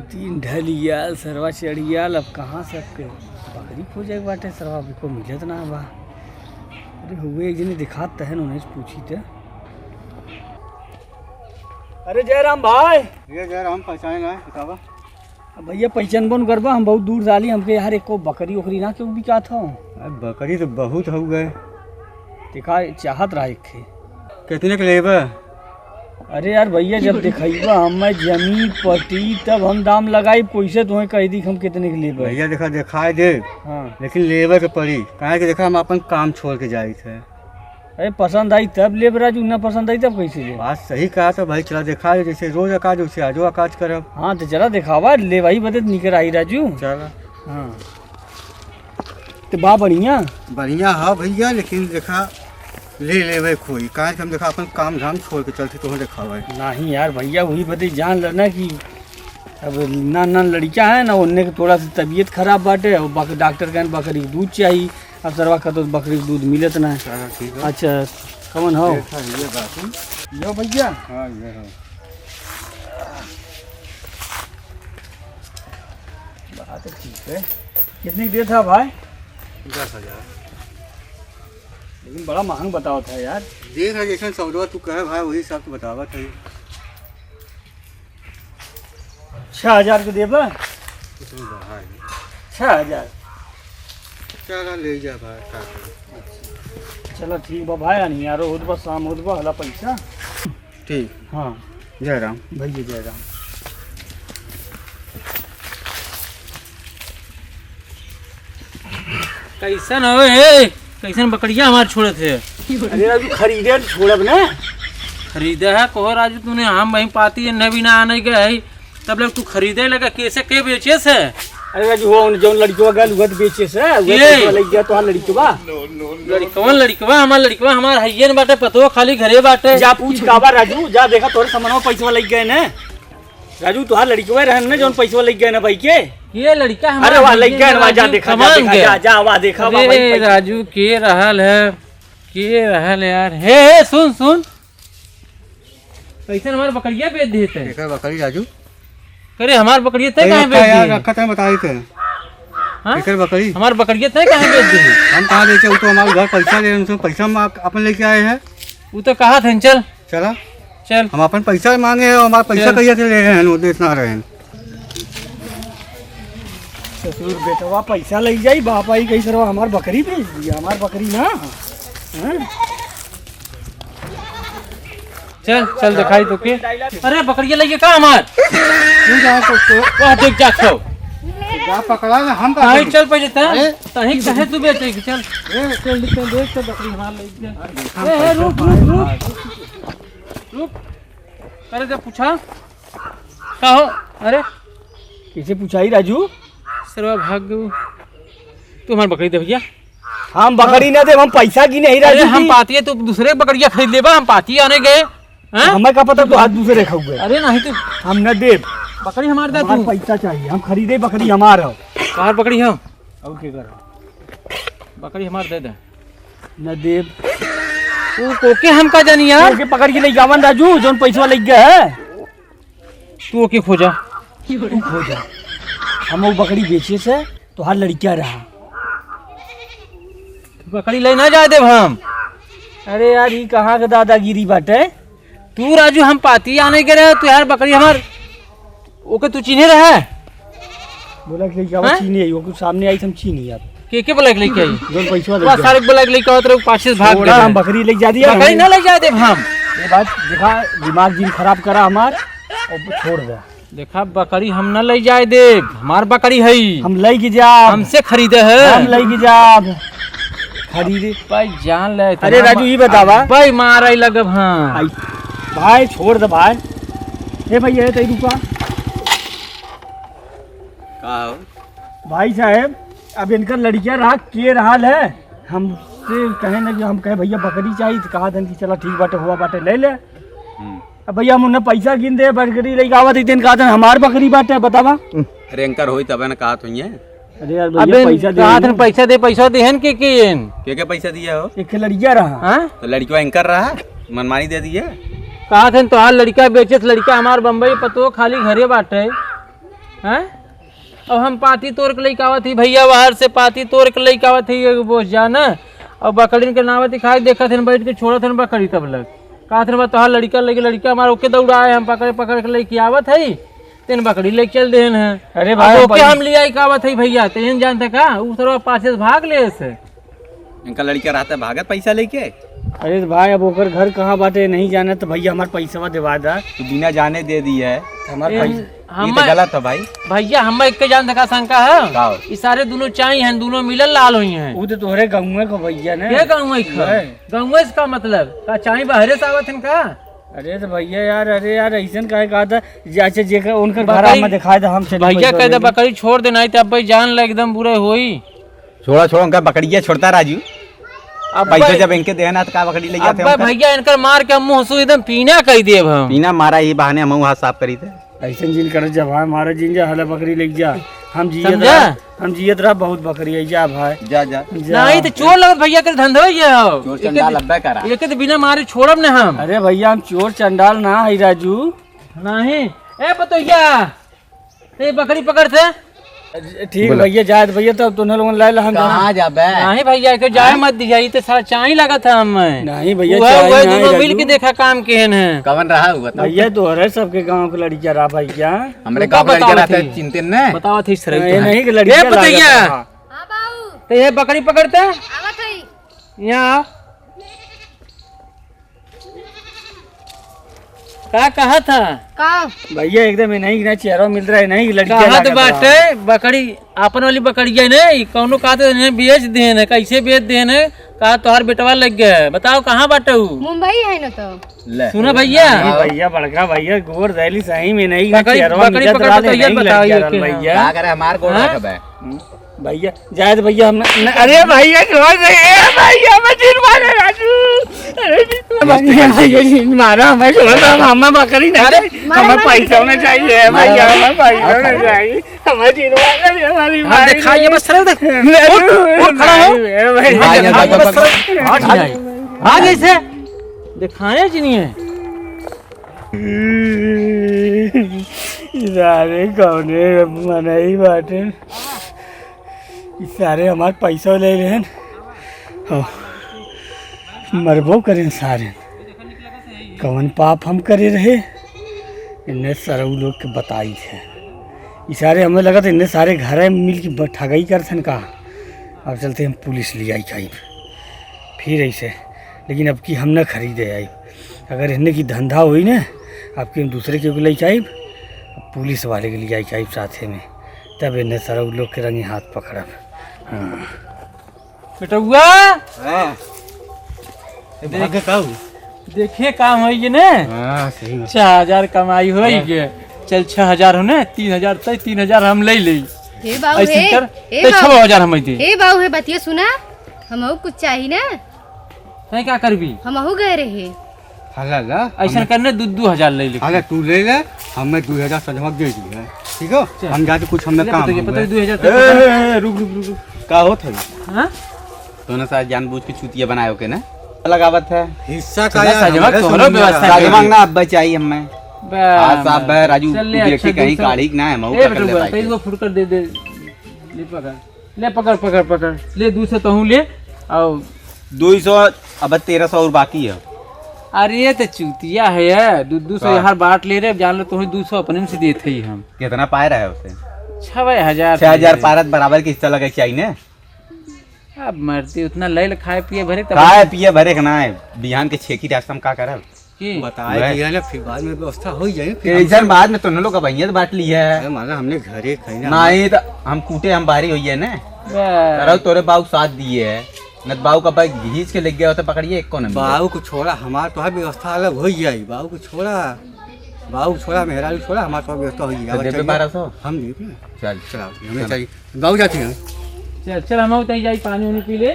दिन ढलियाल सरवा चढ़ियाल अब कहाँ से बकरी खोजे बाटे सरवा को मिलत ना बा। अरे हुए एक जने दिखात तहन उन्हें पूछी थे। अरे जयराम भाई, ये जयराम पहचाने ना बतावा। भैया पहचान बन करबा, हम बहुत दूर डाली हमके यार एक को बकरी उकरी ना क्यों बिका था। बकरी तो बहुत हो गए, दिखा चाहत रहा एक थे। कितने के लेबा? अरे यार भैया जब दिखाईबा हमें जमीन पटी तब हम दाम लगाई, पैसे तुम्हें कह दी हम कितने के लेबा। भैया देखा दिखाई दे, हाँ लेकिन लेबर के पड़ी कहा कि देखा हम अपन काम छोड़ के जाए थे। अरे पसंद आई तब ले राजू, ना पसंद आई तब कैसे ले। बात सही कहा तो भाई चला दिखा दे, जैसे रोज अकाज वैसे आजो अकाज करब। हाँ तो चला दिखावा ले भाई, बदे निकल आई राजू। चला हाँ तो बा बढ़िया बढ़िया हाँ भैया, लेकिन देखा ले भाई कोई कहा कि हम देखा अपन काम धाम छोड़ के चलते तो दिखावा नहीं यार भैया, वही बदे जान लेना कि अब ना लड़का है ना उनने के थोड़ा सा तबीयत खराब बाटे और डॉक्टर कहन बकरी के दूध चाहिए। अब सरवा का तो बकरी के दूध मिलत ना है। चला ठीक है। अच्छा कमन हो ये बात लो भैया। हाँ ये है बात तो ठीक है। कितनी देर था भाई? 10,000। लेकिन बड़ा महंग बताओ था यार। देख रहा जैसा सौदा तू कहे भाई वही सब तो बतावा था। 6,000 के देबा? 6,000 चला ले जा भाई का करें। चलो ठीक बा भाई, नहीं यार होत बा शाम होत बा हला पैसा। ठीक हाँ जयराम भैया जयराम। कैसन हो हे? कैसन बकरिया हमार छोड़े थे? अरे राजू खरीदे छोड़ब ना। खरीदे है कहो राजू तूने, हम वहीं पाती है नबी ना आने गए तब लोग तू खरीदे लगा कैसे के बेचे से? अरे राजू हो जो लड़कियों गल उगत बेचे से ये लग गया तो हां लड़कियों लड़कवा हमार हइयन बाटे पतो खाली घरे बाटे। जा पूछ काबा राजू, जा देखा तोरे सामानवा पैसा लग गए ना। राजू तुहार लड़कियों रहन ना जोन पैसा लग गए ना भाई के। ये लड़का हमारा अरे वाह लग गए ना, जा देखा जा वाह देखा वाह भाई। राजू के रहल है के रहल यार। हे सुन कैसे हमार बकरिया बेच देते? देखा बकरी राजू। अरे हमार बकरिया तय काहे बेच दी? रखा था बताई थे। हां देखा बकरी हमार बकरिया तय काहे बेच दी? हम कहाँ बेचे? वो तो हमारे घर पैसा ले, उनसे पैसा हम अपन लेके आए हैं। वो तो कहा था चल चला चल हम अपन पैसा मांगे हैं, हमारा पैसा कैसे से ले रहे हैं? वो देना रहे हैं। ससुर बेटवा पैसा लग जाई, बाप आई कई सरवा हमार बकरी बेच दिया। हमार बकरी ना हाँ? चल दिखाई तो के। अरे बकरिया लगे का हमार? तू जा तो वह देख जा खो जा पकड़ा ना हम नहीं चल पजे तही कहे तू बेचे कि चल चल देख तो बकरी हमार लग गया। ए रुक अरे जब पूछा का हो? अरे कैसे पूछाई राजू? सरवा भाग गयो। तू हमार बकरी दे भैया। हम बकरी ना दे, हम पैसा की नहीं राजू। हम पाती तो दूसरे बकरिया खरीद लेबा, हम पाती आने गए हैं। हमें क्या पता तो हाथ दूसरे रखा हुए। अरे नहीं तो हम न दे, बकरी हमार दे हमार तू। पैसा चाहिए, हम खरीदे बकरी हमार हो। बाहर बकरी हो और के करो? बकरी हमार दे दे न दे तू कोके हम का जानी यार। के पकड़ के ले जावन राजू, जोन पैसा लग गया है तू ओके खोजा तू खो जा। हम वो बकरी बेचे से तो हर लड़किया रहा। बकरी ले ना जाए देव हम। अरे यार ये कहाँ का दादागिरी बाटे? तू राजू हम पाती आने के रहे तो यार बकरी हमार ओके तू चिन्हे रहा है? बोला कि लेके चीनी आई, वो कुछ सामने आई हम चीनी यार। के बोला के लेके आई? जोन पैसा लग बस गया सारे बोला के लेके आओ तेरे पाछे से भाग गए। हम बकरी ले जा दिया। बकरी ना ले जाए देव हम। ये बात देखा, दिमाग जिन खराब करा हमार और छोड़ दे। देखा बकरी हम न ले जाए देव, हमार बकरी है हम लई के जा, हमसे खरीदे है। हम लई के जा खरीदे भाई जान ले। अरे राजू ये बतावा भाई मार लगब। हाँ भाई छोड़ दे भाई। हे भैया ये तेरी रुपा भाई साहब, अब इनका लड़कियां रहा के रहाल है। हमसे कहे ना कि हम कहे भैया बकरी चाहिए तो कहा कि चला ठीक बाटे हुआ बाटे ले ले। अब भैया हम उन्हें पैसा गिन दे, बकरी लेके आवा थी कहा था हमार बकरी बाटे बतावा। अरे अंकर होई तब न कहा तो ये। अरे यार भैया पैसा दे पैसा देहन के क्या पैसा दिया हो? एक लड़किया रहा। हाँ तो लड़कियों एंकर रहा मनमानी दे दिया। कहा थे तो हाल लड़का बेचे, लड़का हमार बम्बई पतो खाली घरे बाटे। हैं? अब हम पाती तोड़ के लेके आवत थी भैया बाहर से पाती तोड़ के लेके आवत थी एगो बोझ जाना और बकरी के नावत दिखाई देखा थे बैठ के छोड़ा थे बकरी तब लग कहा थे तोहार लड़का लेके लड़का हमारा ओके दौड़ाए हम पकड़ पकड़ के लेके आवत है तेन बकरी लेके चल देन है। अरे भाई ओके हम लिया आवत है भैया तेन जानते का उ तरह पाछे से भाग ले से इनका लड़का रहता है भागत पैसा लेके। अरे भाई अब ओकर घर कहाँ बाटे नहीं जाना तो भैया हमार पैसा दिवा दा। तू बिना जाने दे दी है, हमार ये पैसा तो गलत है भाई। भैया हम एक के जान का शंका है गाओ। ये सारे दोनों चाहिए हैं दोनों मिलल लाल हुई हैं। वो तो तोहरे गाँव को भैया ने ये गाँव इसका मतलब का चाहे बाहरे से आवत हैं का। अरे तो भैया यार अरे यार ऐसा कहे कहा था जैसे जेकर उनकर घर में दिखाए था हम चले भैया कह दे बकरी छोड़ देना है तब भाई जान ले एकदम बुरे होई। छोड़ा छोड़ा उनका बकरिया छोड़ता राजू। अब पैसा जब इनके देना तो का बकरी ले जाते अब भैया इनकर मार के मुंह से एकदम पीना कह दिए हम। पीना मारा ये बहाने हम हाथ साफ करी थे। ऐसा जिन कर जा भाई मारा जिन जा हला बकरी ले जा हम जियत रहा बहुत बकरी है जा भाई जा जा नहीं तो चोर लगत भैया के धंधो ये हो चोर चंडाल अब्बे करा एक तो बिना मारे छोड़ब ने हम। अरे भैया हम चोर चंडाल ना है राजू नहीं ए पतोया ये बकरी पकड़ थे ठीक भैया जाए भैया तब तो लोगन लाए हम कहां जाबे नहीं भैया के जाए मत दिया ये तो सारा चाय लगा था हम नहीं भैया वो दोनों मिल के देखा काम केहन है कवन रहा हुआ था भैया तो है सबके गांव के लड़कियां रहा भैया हमरे गांव का लड़का रहता है चिंतन ने बताओ थी सर नहीं के लड़कियां ए पतोया हाँ बाबू तो ये बकरी पकड़ते आवत है। यहाँ क्या कहा था का भैया एकदम नहीं ना चेहरा मिल रहा है नहीं लड़कियां कहा तो बाटे बकरी आपन वाली बकरिया नहीं कौनो कहा तो इन्हें बेच देन कैसे बेच देन कहा तोहार बेटवा लग गया है बताओ कहाँ बाटे मुंबई है ना तो ले सुना भैया भैया बड़का भैया गोर दैली सही में नहीं बकरी चेहरा पकड़ तो ये बताओ ये भैया क्या करे हमार गोड़ हाँ? रखबे भैया जायद भैया हम अरे भैया छोड़ दे भैया मैं जिन मारे राजू अरे भैया जिन मारा हमें छोड़ दो हमें बकरी नहीं हमें पैसा होना चाहिए भैया हमें पैसा होना चाहिए हमें जिन मारे हमारी हाँ दिखाइए बस सर खड़ा हो आगे से दिखाने चाहिए सारे कौने मनाई बाटे सारे हमारे पैसा ले रहे हैं मरबो करें सारे कौन पाप हम करे रहे इन्हें सरऊ लोग के बताई थे ये सारे हमें लगा था इन्हें सारे घर मिल के ठगाई करथन का अब चलते हम पुलिस ले आई खाई फिर ऐसे लेकिन अब की हम न खरीदे आई अगर इन्हें की धंधा हुई ना आपके हम दूसरे के ले जाइब पुलिस वाले के लिए आई जाइब साथे में तब इन्हें सरऊ लोग के रंगी हाथ पकड़ब। हाँ बेटा हुआ देखे काम हो ये ने 6000 कमाई हो गए चल 6000 हो ने 3000 तक 3000 हम ले ले हे बाबू ऐसे हे कर हे तो बाबू 6000 हम दे हे बाबू हे बतिया सुना हमहू कुछ चाहिए ना नहीं क्या करबी हमहू गए रहे हला ला ऐसा करने 2000 ले ले हला तू ले ले हमें 2000 सजमक दे दिया ठीक है हम जाके कुछ हमने काम पता 2000 रुक रुक रुक का होत है हां तूने साथ जानबूझ के चूतिया बनायो के ना लगावत है हिस्सा का चला सजमक तोहरो व्यवस्था साजमंग ना अब चाहिए हमें आज साहब राजू चल ले, देखी अच्छा, कहीं 200 काढ़ी ना है मऊ ए पकड़ ले बेटा भाई वो फुटकर दे दे ले पकड़ ले पकड़ ले 200 तो हूं ले और 200 अब 1300 और बाकी है। अरे तो चूतिया है 200 यार बांट ले रे जान लो तो 200 अपने में से देते ही हम कितना पाए रहे उसे 6000 पारत बराबर के हिस्सा लगे चाहिए ना अब मरती उतना ले खाए पिए भरे खाए पिए भरे के ना है बिहान के छेकी रास्ता में का करब की बताए दिया ना फिर बाद में व्यवस्था हो जाए ऐसा बाद में तुम लोग का भैया बांट ली है माना हमने घरे खाई नहीं तो हम कूटे हम बाहरी हुई है ना तरह तोरे बाबू साथ दिए है न बाबू का भाई घींच के लग गया होता पकड़िए एक को न बाबू को छोड़ा हमार तो व्यवस्था अलग हो जाए बाबू को छोड़ा मेहरा छोड़ा हमारे तो व्यवस्था हो जाएगी 1200 हम नहीं चल चला हमें चाहिए बाबू जाते हैं चल हम जाई पानी उनी पी ले